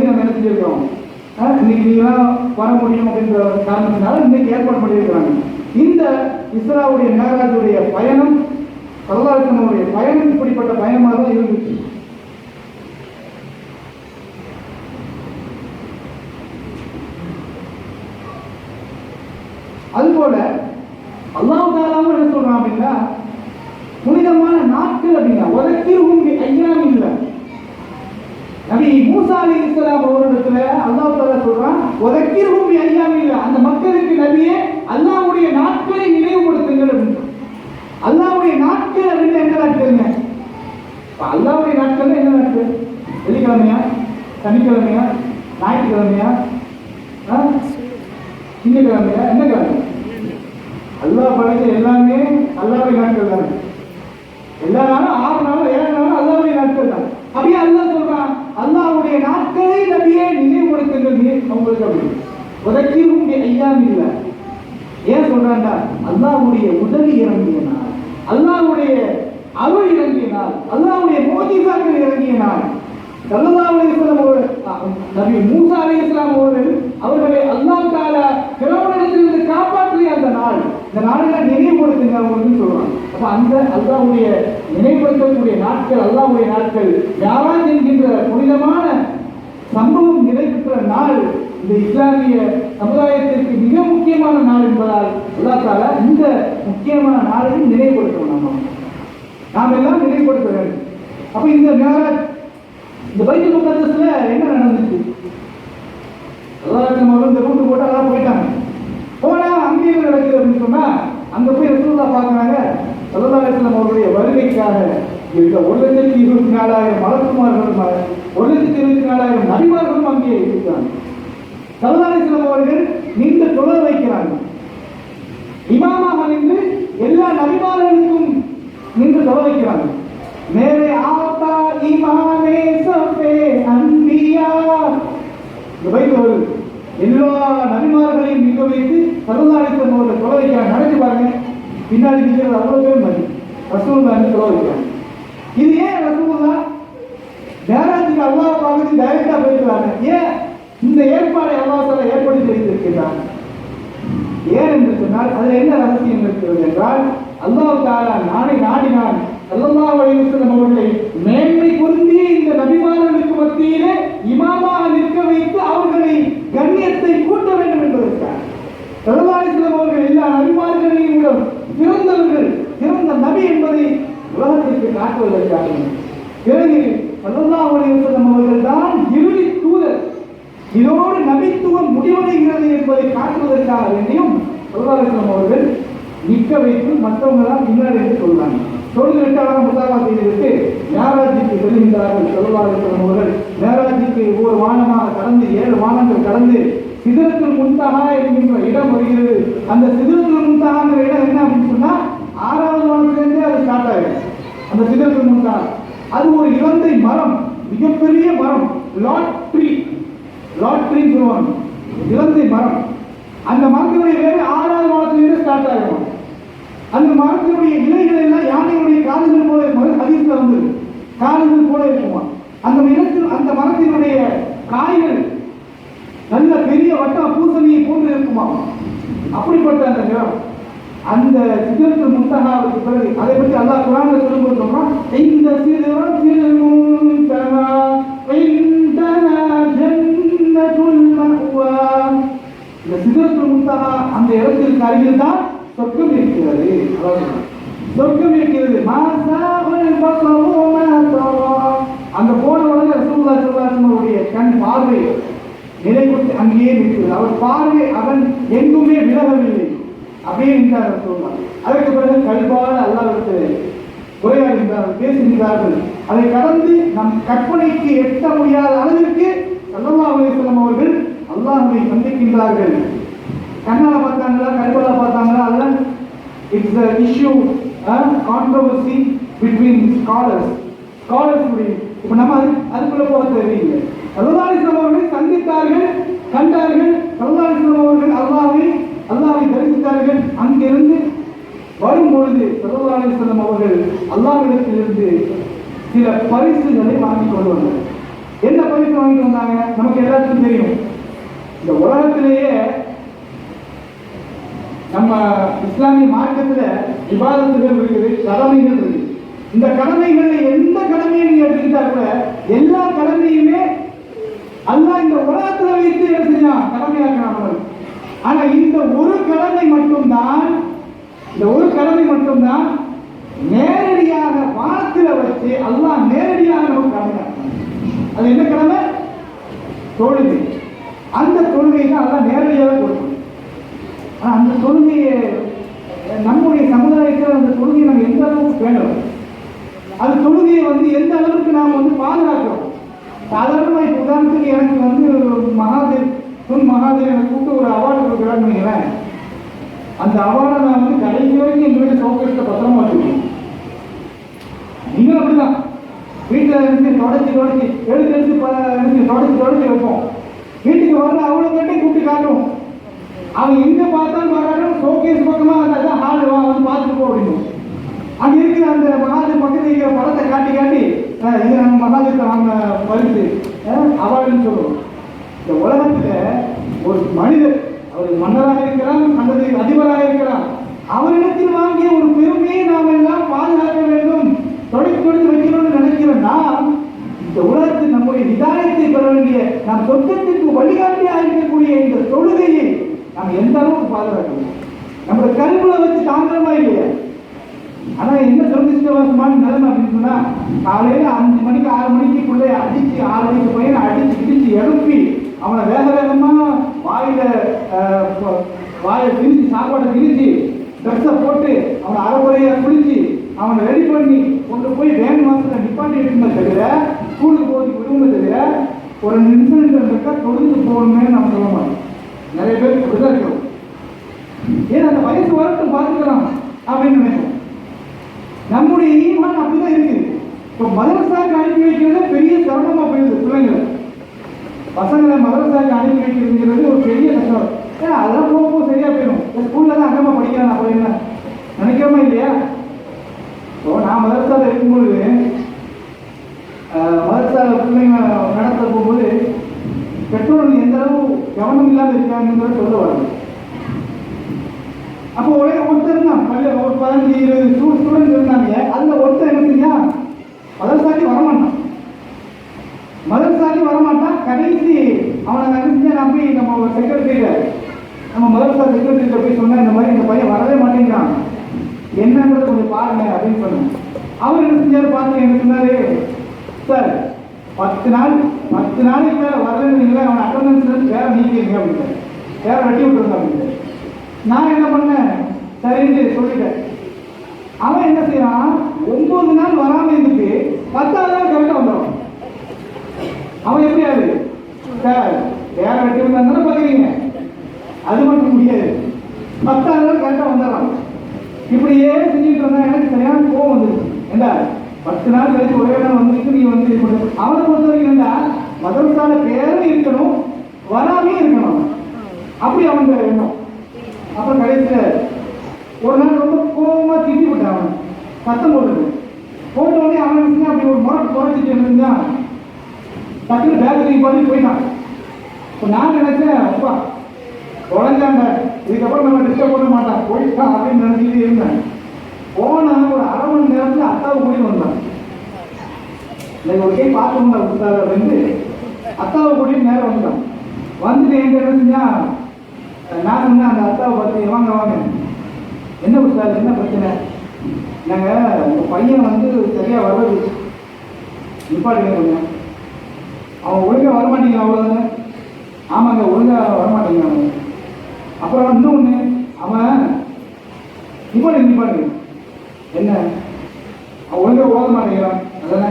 நம்ம என்ன செஞ்சிருக்கோம், இன்னைக்கு நீங்களாம் வர முடியும் அப்படின்ற காரணத்தினால இன்னைக்கு ஏற்பாடு பண்ணியிருக்கிறாங்க. இந்த இஸ்ராவுடைய மேராஜுடைய பயணம், சல்லல்லாஹு பயணம் இப்படிப்பட்ட பயணமாக தான் இருந்துச்சு. அதுபோல அல்லாஹ் தஆலாவும் என்ன சொல்றான் அப்படின்னா, புனிதமான நாட்கள் அப்படின்னா ஒதக்கிருஹும் பி அய்யாமில்ல. நபி மூசா அலைஹிஸ்ஸலாம் அவர்களிடத்துல அல்லாஹ் தஆலா சொல்றான், ஒதக்கிருஹும் பி அய்யாமில்ல, அந்த மக்களுக்கு நபியே அல்லாஹ்வுடைய நாட்களை நினைவுபடுத்துங்கள் அப்படின்னா. அல்லாஹ்வுடைய நாட்கள் அப்படின்னா என்ன நாட்கள்ங்க? அல்லாஹ்வுடைய நாட்கள் என்ன நாட்கள்? வெள்ளிக்கிழமையா, சனிக்கிழமையா, ஞாயிற்றுக்கிழமையா, திங்கக்கிழமையா, என்ன கிழமை? அல்லாஹ் படைச்ச எல்லாமே அல்லாஹ்வுடைய நாட்கள் தான். எல்லா நாளும் 6 நாளும் 7 நாளும் அல்லாஹ்வுடைய நாட்கள் தான். அப்படியே அல்லாஹ் சொல்றான், அல்லாஹ்வுடைய நாட்களை நபியே நினைவுபடுத்துங்கள் உங்களுக்கு அப்படி. உதக்கிரும் பி அய்யாமில்ல. ஏன் சொல்றான்டா? அல்லாஹ்வுடைய உதவி இறங்கிய நாள், அல்லாஹ்வுடைய அருள் இறங்கிய நாள், அல்லாஹ்வுடைய மோஜிசாக்கள் இறங்கிய நாள். ஸல்லல்லாஹு அலைஹி வஸல்லம் நபி மூசா அலைஹிஸ்ஸலாம் அவர்களை அல்லாஹ் தஆலா ஃபிரௌனிடத்திலிருந்து காப்பாற்றிய அந்த நாள், இந்த நாளெல்லாம் நினைவுபடுத்துங்க அப்படின்னு சொல்றாங்க. அப்ப அந்த அல்லாஹ்வுடைய நினைவுபடுத்தக்கூடிய நாட்கள், அல்லாஹ்வுடைய நாட்கள், மிஅராஜ் என்கின்ற புனிதமான சம்பவம் நிறைவேற்ற நாள் இந்த இஸ்லாமிய சமுதாயத்திற்கு மிக முக்கியமான நாள் என்பதால் அல்லாஹ் தஆலா இந்த முக்கியமான நாளையும் நினைவுபடுத்தணும். நாம் எல்லாம் நினைவுபடுத்த வேண்டும். அப்ப இந்த மிஅராஜ், இந்த பைத்துல் முகத்தஸ்ல என்ன நடந்துச்சு? அல்லாஹ் இந்த ரூட் போட்டு அதான் போயிட்டாங்க. போனா அங்கேயே நடக்குது அப்படின்னு சொன்னா, அங்க போய் ரசூலுல்லாஹ் பார்க்கறாங்க. ஸல்லல்லாஹு அலைஹி வஸல்லம் அவருடைய வருகைக்காக இந்த 1,24,000 மலக்குமார்களும் 1,24,000 நபிமார்களும் அங்கே இருக்கிறாங்க. ஸல்லல்லாஹு அலைஹி வஸல்லம் அவர்கள் நின்று தொழ வைக்கிறாங்க. இமாமாக நின்று எல்லா நபிமார்களுக்கும் நின்று தொழ வைக்கிறாங்க. மேரே ஆத்தா இமாமே சஃபே அன்பியா, இந்த பைபிள் வருது. எல்லா நபிமார்களையும் நிற்க வைத்து ஸல்லல்லாஹு அலைஹி வஸல்லம் அவர்களை தொழ வைக்கிறாங்க. நினைச்சு பாருங்க, பின்னாடி நிற்கிறது அவ்வளோ பேர் மாதிரி ரசூலுல்லாஹ் தொழ வைக்கிறாங்க. இது ஏன் ரசூலுல்லாஹ் மேராஜுக்கு அல்லாஹ் பார்த்து டைரக்டா போயிருக்கிறாங்க? ஏன் இந்த ஏற்பாடை அல்லாஹ் தஆலா ஏற்படுத்தி வைத்திருக்கிறார்? ஏன் என்று சொன்னால் அதில் என்ன ரகசியம் இருக்கிறது என்றால், அல்லாஹ் தஆலா நாடினான் ஸல்லல்லாஹு அலைஹி வஸல்லம் அவர்களை மேன்மை பொருந்திய இந்த நபிமார்களுக்கு மத்தியிலே இமாமாக நிற்க வைத்து அவர்களை கண்ணியத்தை கூட்ட வேண்டும் என்பதற்காக. ஸல்லல்லாஹு அலைஹி வஸல்லம் அவர்கள் எல்லா நபிமார்களையும் விட சிறந்தவர்கள், சிறந்த நபி என்பதை உலகத்திற்கு காட்டுவதற்காக. பிறகு ஸல்லல்லாஹு அலைஹி வஸல்லம் அவர்கள் தான் இறுதி தூதர், இதோடு நபித்துவம் முடிவடைகிறது என்பதை காட்டுவதற்காக வேண்டியும் ஸல்லல்லாஹு அலைஹி வஸல்லம் அவர்கள் நிற்க வைத்து மற்றவங்க தான் பின்னாடி என்று சொல்றாங்க. தொழுதுவிட்டு முசாஃபா செய்துவிட்டு மேராஜுக்கு செல்கின்றார்கள். ஸல்லல்லாஹு அலைஹி வஸல்லம் அவர்கள் மேராஜுக்கு ஒவ்வொரு வானமாக கடந்து 7 வானங்கள் கடந்து சிதறத்துல் முன்தஹா என்கின்ற இடம் வருகிறது. அந்த சிதறத்துல் முன்தஹாங்கிற இடம் என்ன அப்படின்னு சொன்னா, 6வது வானத்திலிருந்தே அது ஸ்டார்ட் ஆயிடும். அந்த சிதறத்துல் முன்தஹா அது ஒரு இலந்தை மரம், மிகப்பெரிய மரம், லாட் ட்ரீ சொல்லுவாங்க, இலந்தை மரம். அந்த மரத்தினுடைய வேறு 6வது வானத்திலிருந்து ஸ்டார்ட் ஆயிடும். அந்த மரத்தினுடைய இலைகள் எல்லாம் யானையுடைய காதுகள் போல ஹதீஸ்ல வந்து காதுகள் போல இருக்குமா. அந்த மரத்தினுடைய காய்கள் நல்ல பெரிய வட்ட பூசணியை போன்று இருக்குமா. அப்படிப்பட்ட அந்த நிறம், அந்த சிதறத்துல் முன்தஹாவுக்கு பிறகு அதை பற்றி அல்லாஹ் குர்ஆன்ல சொல்லும்போது சொல்றான், இந்த சிதறத்துல் முன்தஹா இந்தனா ஜன்னத்துல் மஅவா. இந்த சிதறத்துல் முன்தஹா அந்த இடத்திற்கு அருகில் தான் சொர்க்கம் இருக்கிறது. சொர்க்கம் இருக்கிறது. அந்த போன உடனே ரசூலுல்லாஹி ஸல்லல்லாஹு அலைஹி வஸல்லம் கண் பார்வை நிலைபெற்று அங்கேயே இருக்கிறது. அவர் பார்வை அவன் எங்குமே விலகவில்லை, அப்படியே நின்றார் ரசூலுல்லாஹ். அதற்கு பிறகு கல்பால் அல்லாஹ்விடத்தில் உரையாடுகிறார்கள், பேசுகிறார்கள். அதை கடந்து நம் கற்பனைக்கு எட்ட முடியாத அளவிற்கு ஸல்லல்லாஹு அலைஹி வஸல்லம் அவர்கள் அல்லாஹ்வை சந்திக்கின்றார்கள். கண்ணால பார்த்தாங்களா, கல்பால பார்த்தாங்களா, அதெல்லாம் it's a issue, controversy between scholars. இப்ப நம்ம அதுக்குள்ள போக தேவையில்லை. ஸல்லல்லாஹு அலைஹி வஸல்லம் அவர்களை சந்தித்தார்கள், கண்டார்கள். ஸல்லல்லாஹு அலைஹி வஸல்லம் அவர்கள் அல்லாஹ்வை தரிசித்தார்கள். அங்கிருந்து வரும்பொழுது ஸல்லல்லாஹு அலைஹி வஸல்லம் அவர்கள் அல்லாஹ்விடத்திலிருந்து சில பரிசுகளை வாங்கிக் கொண்டு வந்தார்கள். என்ன பரிசு வாங்கிட்டு வந்தாங்க? நமக்கு எல்லாத்துக்கும் தெரியும். இந்த உலகத்திலேயே நம்ம இஸ்லாமிய மார்க்கத்தில் இபாதத்துகள் இருக்குது, கடமைகள் இருக்குது. இந்த கடமைகள்ல எந்த கடமையை நீங்க எடுத்துக்கிட்டா கூட எல்லா கடமையுமே அல்லாஹ் இந்த உலகத்துல வைத்து என்ன செஞ்சான்? கடமையாக்கினான். ஆனா இந்த ஒரு கடமை மட்டும்தான் நேரடியாக வானத்துல வச்சு அல்லாஹ் நேரடியாக நமக்கு கடமையாக்கினான். அது என்ன கடமை? தொழுகை. அந்த தொழுகை தான் அல்லாஹ் நேரடியாக கொடுக்கணும். ஆனா அந்த தொழுகையை நம்முடைய சமுதாயத்தில் அந்த தொழுகையை நம்ம எந்த அளவுக்கு பேணணும், அது தொழுகையை எந்த அளவுக்கு நாம் பாதுகாக்கிறோம். சாதாரணமாக இப்போ உதாரணத்துக்கு எனக்கு மகாதேவ் எனக்கு கூப்பிட்டு ஒரு அவார்டு கொடுக்குறான்னு வைங்களேன். அந்த அவார்டை நான் கடைசி வரைக்கும் எங்கள் வீட்டு சௌகரியத்தை பத்திரமா வச்சுக்கணும். நீங்களும் அப்படிதான் வீட்டில் இருந்து தொடச்சி எடுத்து தொடச்சி வைப்போம். வீட்டுக்கு வர அவ்வளோ கேட்டே கூப்பிட்டு காட்டும். அவன் எங்கே பார்த்தாலும் பாராட்டும், ஷோகேஸ் பக்கமாக இருந்தால் ஹால் பார்த்துட்டு போ அப்படின்னு. அங்கே இருக்கிற அந்த மகாதேவ் பக்கத்தில் இருக்கிற படத்தை காட்டி இது நம்ம மகாதேவத்தை வாங்க பரிசு அவார்டுன்னு சொல்லுவோம். இந்த உலகத்தில் ஒரு மனிதர், அவர் மன்னராக இருக்கிறார் அல்லது அதிபராக இருக்கிறார், அவரிடத்தில் வாங்கிய ஒரு பெருமையை நாம் எல்லாம் பாதுகாக்க வேண்டும், தொடர்ந்து வைக்கணும்னு நினைக்கிறோம்னா இந்த உலகத்தில் நம்முடைய ஹிதாயத்தை பெற வேண்டிய நாம் சொந்தத்திற்கு வழிகாட்டியாக இருக்கக்கூடிய இந்த தொழுகையை நாம் எந்த அளவுக்கு பாதுகாக்கணும்? நம்மளோட கல்வில வச்சு தாண்டமா இல்லையா? ஆனா என்ன துரதிருஷ்டவசமான நிலைமை அப்படின்னு சொன்னா, காலையில 5 மணிக்கு 6 மணிக்குள்ளே அடிச்சு 6 வயசு பையனை அடிச்சு இடிச்சு எழுப்பி அவனை வேகமா வாயை திரிச்சு சாப்பாடை திரிச்சு ட்ரெஸ்ஸை போட்டு அவனை அரைக்குறையா குளிச்சு அவனை ரெடி பண்ணி கொண்டு போய் வேன் மாசத்துல நிப்பாட்டி இருக்குமே தவிர ஸ்கூலுக்கு போகிறதுக்கு விடுமே தவிர ஒரு நிமிஷம் இருக்கா தொழுந்து போகணுமே நம்ம சொல்ல மாட்டோம். நிறைய பேர் இப்படிதான் இருக்கிறோம். ஏன்னா அந்த வயசு வரட்டும் பார்த்துக்கலாம் அப்படின்னு நினைப்போம். நம்முடைய ஈமான் அப்படிதான் இருக்குது. இப்போ மதரசாக்கு அனுப்பி வைக்கிறது பெரிய சிரமமா போயிடுது. பிள்ளைங்களை பசங்களை மதரசாக்கு அனுப்பி வைக்கிறதுங்கிறது ஒரு பெரிய கஷ்டம். ஏன்னா அதெல்லாம் போக சரியா போயிடும். ஸ்கூல்ல தான் அங்கமா படிக்கிறான் அப்போ என்ன நினைக்கிறோமா இல்லையா? இப்போ நான் மதரசாவில் இருக்கும்பொழுது மதரசாவில் பிள்ளைங்க நடத்த போகும்போது பெற்றோர்கள் எந்த அளவு கவனம் இல்லாமல் இருக்காங்கிறத சொல்ல வராங்க. அப்போ ஒருத்தர் தான் ஒரு 15-20 ஸ்டூடெண்ட் இருந்தாங்க. அதுல ஒருத்தர் என்ன செஞ்சா மதரசாக்கு வரமாட்டான். கடைசி அவனை நினைச்சு நான் போய் நம்ம செக்ரட்டரியில நம்ம மதரசா செக்ரட்டரியிட்ட போய் சொன்னா இந்த மாதிரி இந்த பையன் வரவே மாட்டேங்கிறான், என்னன்றது கொஞ்சம் பாருங்க அப்படின்னு சொன்னேன். அவர் என்ன செஞ்சாரு பார்த்து என்ன சொன்னாரு, சார் 10 நாளைக்கு மேல வரலன்னு அவன் அட்டண்டன்ஸ் வேற நீக்கிருங்க அப்படின்னு, வேற வெட்டி விட்டுருங்க அப்படின்னு. நான் என்ன பண்ணேன், சரின்னு சொல்லிட்டேன். அவன் என்ன செய்யறான், 9 நாள் வராம இருந்துட்டு 10ஆவது நாள் கரெக்டா வந்துடும். அவன் எப்படி ஆகுது, சார் வேற வெட்டி விட்டாங்க பாக்குறீங்க, அது மட்டும் முடியாது, 10ஆவது நாள் கரெக்டா வந்துடுறான். இப்படியே செஞ்சுட்டு இருந்தா எனக்கு சரியான கோவம் வந்துருச்சு. ஏண்டா 10 நாள் கழிச்சு ஒரே நாள் வந்துருக்கு, நீ அவனை பொறுத்த வரைக்கும் ஏண்டா மதரசால பேரும் இருக்கணும் வராமே இருக்கணும், அப்படி அவன் எண்ணம். அப்புறம் கடைசியில் ஒரு நாள் ரொம்ப கோபமாக திட்டி விட்டான். அவன் சத்தம் போட்டு போட்ட உடனே அவன் நினைச்சா அப்படி ஒரு குறைச்சிட்டு இருந்தான். டக்குனு பேக்கரி பண்ணி போயிட்டான். இப்போ நான் நினைச்சேன், அப்பா குழந்தைங்க இதுக்கப்புறம் நம்ம டிஸ்டர்ப் பண்ண மாட்டான் போயிட்டான் அப்படின்னு நினைச்சிட்டு இருந்தேன். போன ஒரு 1/2 மணி நேரத்தில் அத்தாவை கூட்டிட்டு வந்தான். ஒரு கை பார்க்கணும்ல புத்தாவை வந்து அத்தாவை கூட்டிட்டு நேரம் வந்துட்டான். வந்துட்டு எங்க என்ன செஞ்சா, நான் சொன்னேன் அந்த அத்தாவை பார்த்து, வாங்க என்ன புத்தாது என்ன பிரச்சனை, நாங்கள் உங்கள் பையன் வந்து சரியா வர்றது நிப்பாட்டுங்க கொஞ்சம், அவன் ஒழுங்காக வரமாட்டீங்க அவ்வளோதானே. ஆமாங்க ஒழுங்காக வரமாட்டீங்க அவன். அப்புறம் இன்னொன்று அவன் நிப்பாட்டுங்க என்ன, அவன் ஒழுங்காக ஓத மாட்டேங்கிறான் அதானே.